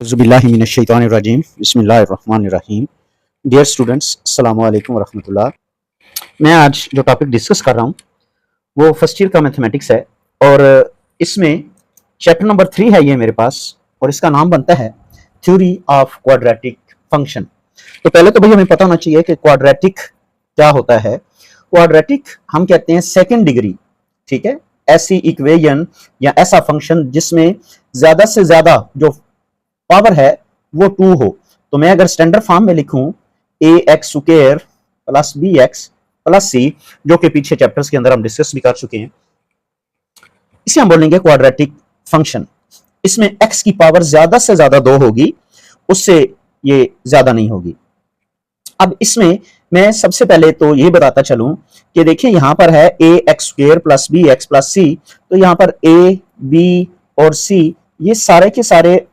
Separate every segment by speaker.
Speaker 1: Auzubillahiminash-shaytanir-rajim. बिस्मिल्लाहिर्रहमानिर्रहीम. Dear students, अस्सलाम वालेकुम वरहमतुल्लाह. मैं आज जो टॉपिक डिस्कस कर रहा हूँ वो फर्स्ट ईयर का मैथमेटिक्स है और इसमें चैप्टर नंबर 3 है ये मेरे पास और इसका नाम बनता है थ्योरी ऑफ क्वाड्रेटिक फंक्शन. तो पहले तो भाई हमें पता होना चाहिए कि क्वाड्रेटिक क्या होता है. क्वाड्रेटिक हम कहते हैं सेकंड डिग्री, ठीक है, ऐसी इक्वेशन या ऐसा फंक्शन जिसमें ज्यादा से ज्यादा जो पावर है वो 2 हो. तो मैं अगर स्टैंडर्ड फॉर्म में लिखूं a x square plus b x plus c, जो कि पीछे चैप्टर्स के अंदर हम डिस्कस भी कर चुके हैं, इसे हम बोलेंगे क्वाड्रेटिक फंक्शन. इसमें एक्स की पावर ज्यादा से ज्यादा 2 होगी, उससे ये ज्यादा नहीं होगी. अब इसमें मैं सबसे पहले तो ये बताता चलूं कि देखिए यहां पर है a x square plus b x plus c. तो यहां पर ए बी और सी ये सारे के सारे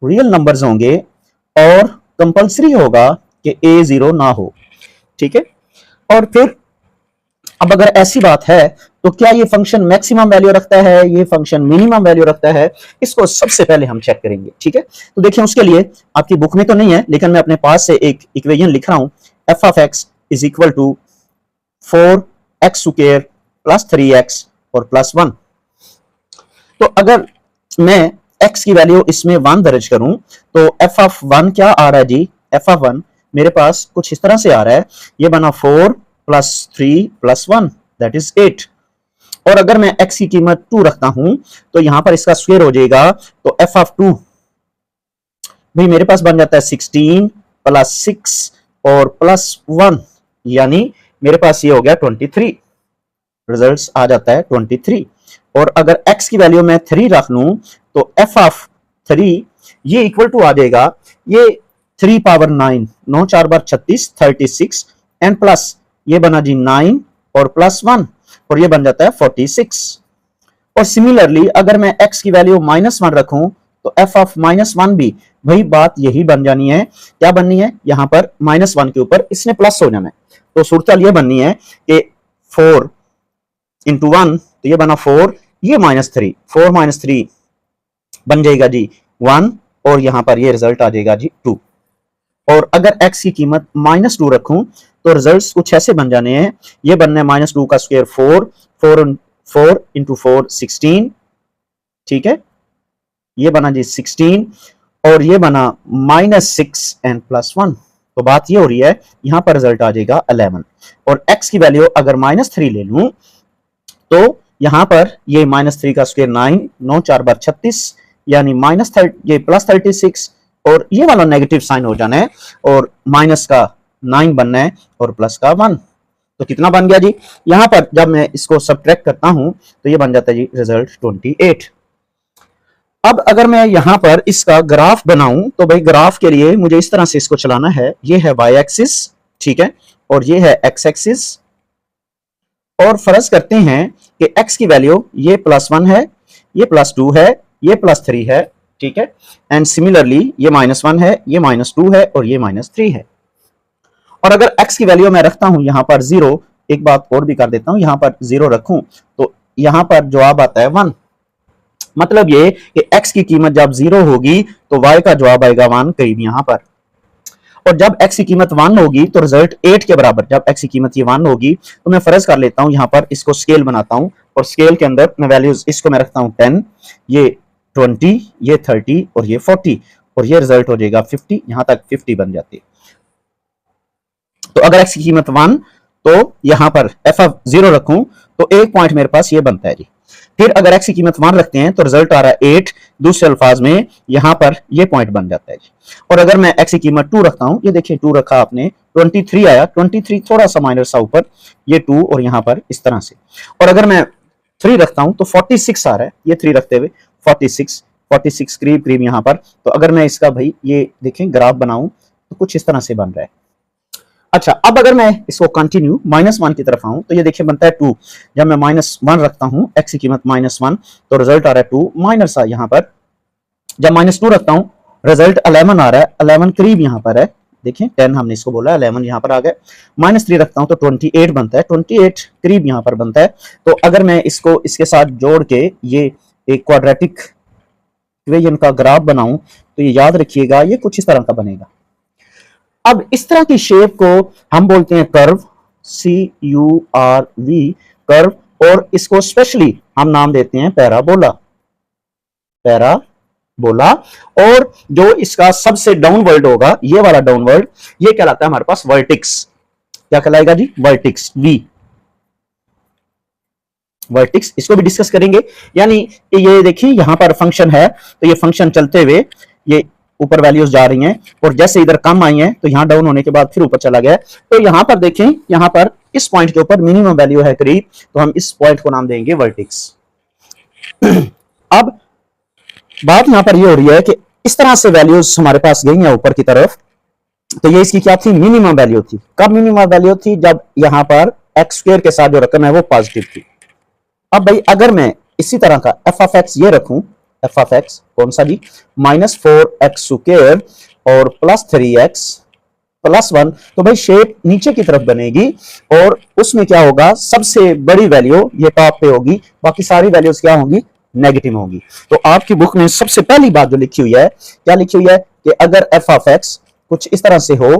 Speaker 1: रियल नंबर्स होंगे और कंपलसरी होगा कि ए 0 ना हो, ठीक है. और फिर अब अगर ऐसी बात है तो क्या ये फंक्शन मैक्सिमम वैल्यू रखता है, ये फंक्शन मिनिमम वैल्यू रखता है, इसको सबसे पहले हम चेक करेंगे, ठीक है. तो देखिए उसके लिए आपकी बुक में तो नहीं है लेकिन मैं अपने पास से एक इक्वेशन लिख रहा हूं. F of X is equal to 4x square plus 3x और प्लस 1. तो अगर मैं x की वैल्यू इसमें 1 दर्ज करूं तो f ऑफ 1 क्या आ रहा है जी. f ऑफ 1 मेरे पास कुछ इस तरह से आ रहा है, ये बना 4 प्लस 3 प्लस 1 दैट इज 8. और अगर मैं x की कीमत 2 रखता हूं तो यहां पर इसका स्क्वायर हो जाएगा. तो f ऑफ 2 भाई मेरे पास बन जाता है 16 प्लस 6 और प्लस 1, यानी मेरे पास ये हो गया 23. रिजल्ट्स आ जाता है 23. और अगर x की वैल्यू मैं 3 रख लूं तो f ऑफ 3 ये इक्वल टू आ जाएगा, ये 3 पावर 9, 9 4 बार 36, 36 एंड प्लस ये बना जी 9 और प्लस 1 और ये बन जाता है 46. और सिमिलरली अगर मैं x की वैल्यू -1 रखूं तो f ऑफ -1 भी वही बात यही बन जानी है. क्या बननी है, यहां पर -1 के ऊपर इसने प्लस हो जाना है. तो सूरत ये बननी है कि 4 इंटू 1 तो ये बना 4, ये -3, 4 -3 बन जाएगा जी 1 और यहां पर ये रिजल्ट आ जाएगा जी 2. और अगर x की कीमत -2 रखूं तो रिजल्ट्स कुछ ऐसे बन जाने हैं, ये बनना है -2 का स्क्वायर 4 इंटू 4 16, ठीक है, ये बना जी 16 और ये बना -6 एंड प्लस 1. तो बात ये हो रही है यहां पर रिजल्ट आ जाएगा 11. और x की वैल्यू अगर -3 ले लूं तो यहां पर ये -3 का स्क्वायर 9, 9 4 बार 36 यानी -30 ये प्लस 36 और ये वाला नेगेटिव साइन हो जाना है और माइनस का 9 बनना है और प्लस का 1. तो कितना बन गया जी, यहां पर जब मैं इसको सब्ट्रैक्ट करता हूं तो ये बन जाता है जी रिजल्ट 28. अब अगर मैं यहां पर इसका ग्राफ बनाऊं तो भाई ग्राफ के लिए मुझे इस तरह से इसको चलाना है. ये है y एक्सिस, ठीक है, और ये है x एक्सिस. और फर्ज करते हैं कि x की वैल्यू ये +1 है, ये +2 है, ये +3 है, ठीक है, एंड सिमिलरली ये -1 है, ये -2 है और ये -3 है. और अगर x की वैल्यू मैं रखता हूं यहां पर 0, एक बात और भी कर देता हूं, यहां पर 0 रखूं तो यहां पर जवाब आता है 1. मतलब ये कि x की कीमत जब 0 होगी तो y का जवाब आएगा 1 करीब यहां पर. और जब x की कीमत 1 होगी तो रिजल्ट 8 के बराबर. जब x की कीमत ये 1 होगी तो मैं फर्ज कर लेता हूं यहां पर इसको स्केल बनाता हूं और स्केल के अंदर मैं वैल्यूज इसको मैं रखता हूं 10, ये 20, ये 30 और ये 40 और ये रिजल्ट हो जाएगा 50. यहां तक 50 बन जाती है. तो अगर x की कीमत 1 तो यहां पर f ऑफ 0 रखूं तो एक पॉइंट मेरे पास ये बनता है जी. फिर अगर x की कीमत 1 रखते हैं तो रिजल्ट आ रहा है 8. दूसरे अल्फाज में यहां पर ये पॉइंट बन जाता है जी. और अगर मैं x की कीमत 2 रखता हूं, ये देखिए 2 रखा आपने, 23 आया, 23 थोड़ा सा माइनर सा ऊपर, ये 2 और यहां पर इस तरह से. और अगर मैं 3 रखता हूं तो 46 आ रहा है, ये 3 रखते हुए 46 करीब करीब यहां पर. तो अगर मैं इसका भाई ये देखें ग्राफ बनाऊं तो कुछ इस तरह से बन रहा है. अच्छा, अब अगर मैं इसको कंटिन्यू -1 की तरफ आऊं तो ये देखिए बनता है 2. जब मैं -1 रखता हूं, x की कीमत -1 तो रिजल्ट आ रहा है 2 माइनस यहां पर. जब -2 रखता हूं रिजल्ट 11 आ रहा है, 11 करीब यहां पर है, देखिए 10 हमने इसको बोला, 11 यहां पर आ गया. -3 रखता हूं तो 28 बनता है, 28 करीब यहां पर बनता है. तो अगर मैं इसको इसके साथ जोड़ के ये एक क्वाड्रेटिक इक्वेशन का ग्राफ बनाऊं तो ये याद रखिएगा ये कुछ इस तरह का बनेगा। अब इस तरह की शेप को हम बोलते हैं कर्व, CURV कर्व, और इसको स्पेशली हम नाम देते हैं पैराबोला। पैराबोला। और जो इसका सबसे डाउनवर्ड होगा, ये वाला डाउनवर्ड, ये कहलाता है हमारे पास वर्टिक्स। क्या कहलाएगा जी? Vertices, V vertices. इसको भी डिस्कस करेंगे। यानी ये देखिए यहां पर फंक्शन है, तो ये फंक्शन चलते हुए ये ऊपर वैल्यूज जा रही हैं, और जैसे इधर कम आई हैं तो यहां डाउन होने के बाद फिर ऊपर चला गया। तो यहां पर देखें, यहां पर इस पॉइंट के ऊपर मिनिमम वैल्यू है करीब, तो हम इस पॉइंट को नाम देंगे वर्टिक्स। अब बात यहां पर ये हो रही है कि इस तरह से वैल्यूज हमारे पास गई हैं ऊपर की तरफ, तो ये इसकी क्या थी? मिनिमम वैल्यू थी। कब मिनिमम वैल्यू थी? जब यहां पर एक्स स्क्वायर के साथ जो रकम है वो पॉजिटिव थी। अब भाई अगर मैं इसी तरह का एफ ऑफ एक्स ये रखूं, एफ ऑफ एक्स कौन सा जी? -4x स्क्वायर और +3x + 1, तो भाई शेप नीचे की तरफ बनेगी, और उसमें क्या होगा? सबसे बड़ी वैल्यू ये टॉप पे होगी, बाकी सारी वैल्यूज क्या होंगी? नेगेटिव होगी। तो आपकी बुक में सबसे पहली बात जो लिखी हुई है, क्या लिखी हुई है? कि अगर एफ ऑफ एक्स कुछ इस तरह से हो,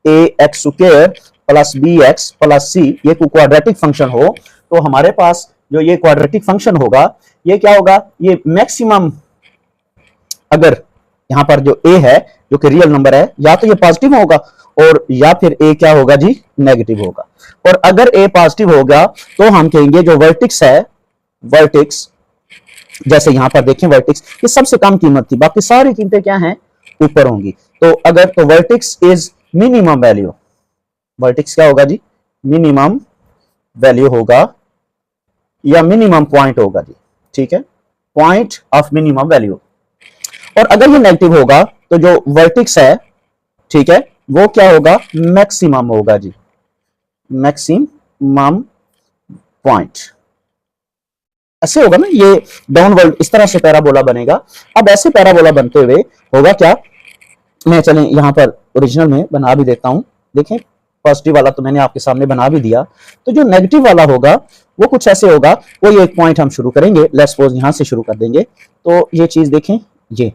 Speaker 1: ax स्क्वायर + bx + c, ये कोई क्वाड्रेटिक फंक्शन हो, तो हमारे पास जो ये क्वाड्रेटिक फंक्शन होगा, ये क्या होगा? ये मैक्सिमम, अगर यहां पर जो a है जो कि रियल नंबर है, या तो ये पॉजिटिव होगा और या फिर a क्या होगा जी? नेगेटिव होगा। और अगर a पॉजिटिव होगा तो हम कहेंगे जो वर्टिक्स है, वर्टिक्स, जैसे यहां पर देखें वर्टिक्स, ये सबसे कम कीमत थी, बाकी सारी कीमतें क्या हैं? ऊपर होंगी। तो अगर तो vertices is minimum value, vertices क्या होगा जी? मिनिमम वैल्यू होगा या मिनिमम पॉइंट होगा जी, ठीक है, पॉइंट ऑफ मिनिमम वैल्यू। और अगर ये नेगेटिव होगा तो जो वर्टिक्स है, ठीक है, वो क्या होगा? मैक्सिमम होगा जी, मैक्सिमम पॉइंट। ऐसे होगा ना, ये डाउनवर्ड इस तरह से पैराबोला बनेगा। अब ऐसे पैराबोला बनते हुए होगा क्या? मैं चलें यहां पर ओरिजिनल में बना भी देता हूं। देखें, पॉजिटिव वाला तो मैंने आपके सामने बना भी दिया, तो जो नेगेटिव वाला होगा वो कुछ ऐसे होगा। वो ये एक पॉइंट हम शुरू करेंगे, लेट्स सपोज यहां से शुरू कर देंगे। तो ये चीज देखें, ये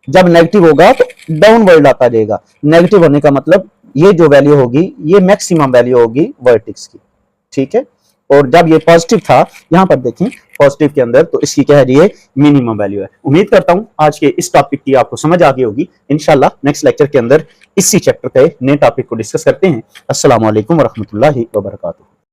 Speaker 1: जब नेगेटिव होगा तो डाउनवर्ड आता जाएगा। नेगेटिव होने का मतलब ये जो वैल्यू होगी ये मैक्सिमम वैल्यू होगी वर्टिक्स की, ठीक है। और जब ये पॉजिटिव था, यहां पर देखें पॉजिटिव के अंदर, तो इसकी क्या है? ये मिनिमम वैल्यू है। उम्मीद करता हूं आज के इस टॉपिक की आपको समझ आ गई होगी। इंशाल्लाह नेक्स्ट लेक्चर के अंदर इसी चैप्टर के नए टॉपिक को डिस्कस करते हैं। अस्सलाम वालेकुम व रहमतुल्लाहि व बरकातुहू।